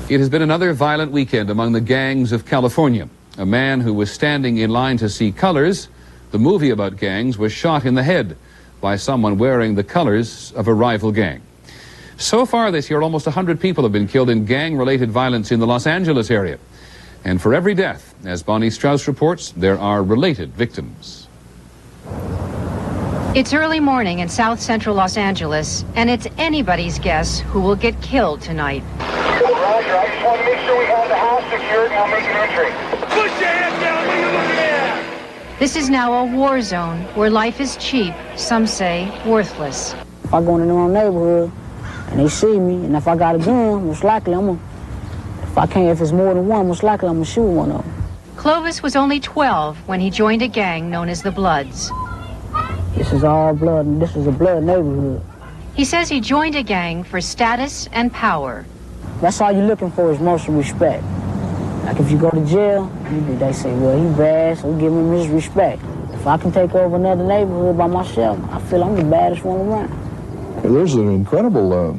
It has been another violent weekend among the gangs of California. A man who was standing in line to see Colors, the movie about gangs, was shot in the head by someone wearing the colors of a rival gang. So far this year, almost 100 people have been killed in gang-related violence in the Los Angeles area. And for every death, as Bonnie Strauss reports, there are related victims. It's early morning in South Central Los Angeles, and it's anybody's guess who will get killed tonight. Roger, I just want to make sure we have the house secured and I'll make an entry. Put your head down, what are you looking at? This is now a war zone where life is cheap, some say worthless. If I go in the wrong neighborhood and they see me, and if I got a gun, most likely if it's more than one, most likely I'm gonna shoot one of them. Clovis was only 12 when he joined a gang known as the Bloods. This is all blood, and this is a blood neighborhood. He says he joined a gang for status and power. That's all you're looking for is most respect. Like if you go to jail, they say, well, he bad, so give him his respect. If I can take over another neighborhood by myself, I feel I'm the baddest one around. There's an incredible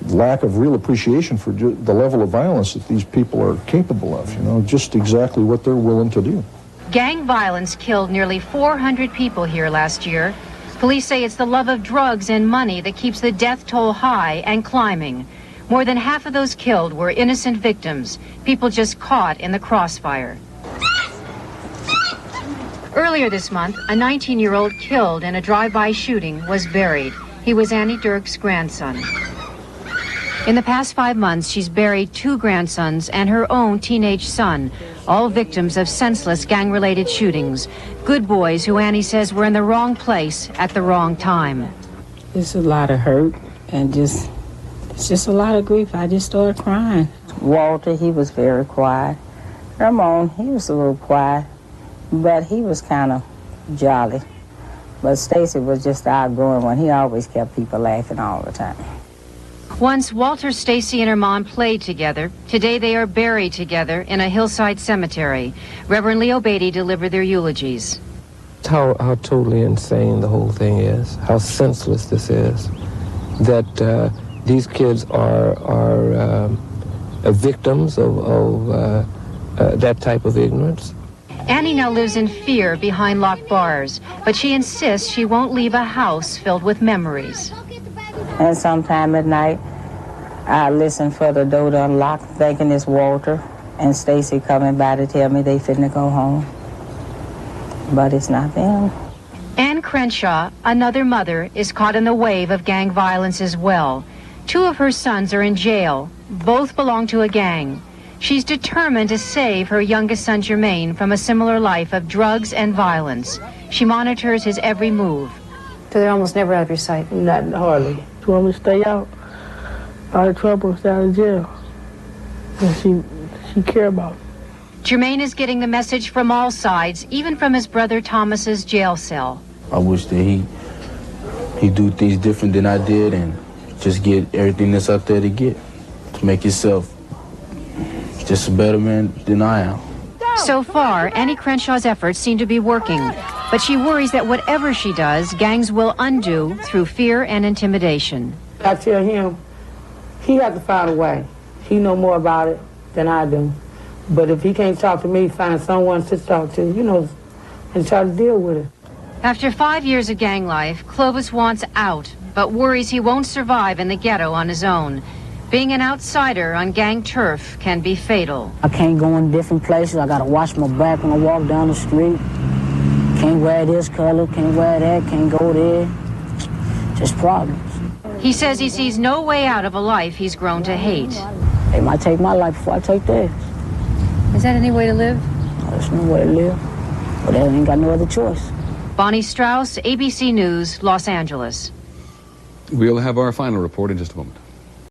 lack of real appreciation for the level of violence that these people are capable of, just exactly what they're willing to do. Gang violence killed nearly 400 people here last year. Police say it's the love of drugs and money that keeps the death toll high and climbing. More than half of those killed were innocent victims, people just caught in the crossfire. Earlier this month, a 19-year-old killed in a drive-by shooting was buried. He was Annie Dirk's grandson. In the past 5 months, she's buried 2 grandsons and her own teenage son, all victims of senseless gang-related shootings. Good boys who Annie says were in the wrong place at the wrong time. It's a lot of hurt and it's just a lot of grief. I just started crying. Walter, he was very quiet. Ramon, he was a little quiet, but he was kind of jolly. But Stacy was just the outgoing one. He always kept people laughing all the time. Once Walter, Stacy, and her mom played together. Today they are buried together in a hillside cemetery. Reverend Leo Beatty delivered their eulogies. How totally insane the whole thing is, how senseless this is, that these kids are victims of that type of ignorance. Annie now lives in fear behind locked bars, but she insists she won't leave a house filled with memories. And sometime at night, I listen for the door to unlock, thinking it's Walter and Stacy coming by to tell me they finna go home. But it's not them. Ann Crenshaw, another mother, is caught in the wave of gang violence as well. 2 of her sons are in jail. Both belong to a gang. She's determined to save her youngest son, Jermaine, from a similar life of drugs and violence. She monitors his every move. So they're almost never out of your sight? Not hardly. She want me to stay out of trouble and stay out of jail. And she care about it. Jermaine is getting the message from all sides, even from his brother Thomas's jail cell. I wish that he do things different than I did and just get everything that's out there to make himself just a better man than I am. So far, Annie Crenshaw's efforts seem to be working, but she worries that whatever she does, gangs will undo through fear and intimidation. I tell him he has to find a way. He know more about it than I do. But if he can't talk to me, find someone to talk to, and try to deal with it. After 5 years of gang life, Clovis wants out, but worries he won't survive in the ghetto on his own. Being an outsider on gang turf can be fatal. I can't go in different places. I gotta watch my back when I walk down the street. Can't wear this color, can't wear that, can't go there. Just problems. He says he sees no way out of a life he's grown to hate. They might take my life before I take theirs. Is that any way to live? No, there's no way to live. But they ain't got no other choice. Bonnie Strauss, ABC News, Los Angeles. We'll have our final report in just a moment.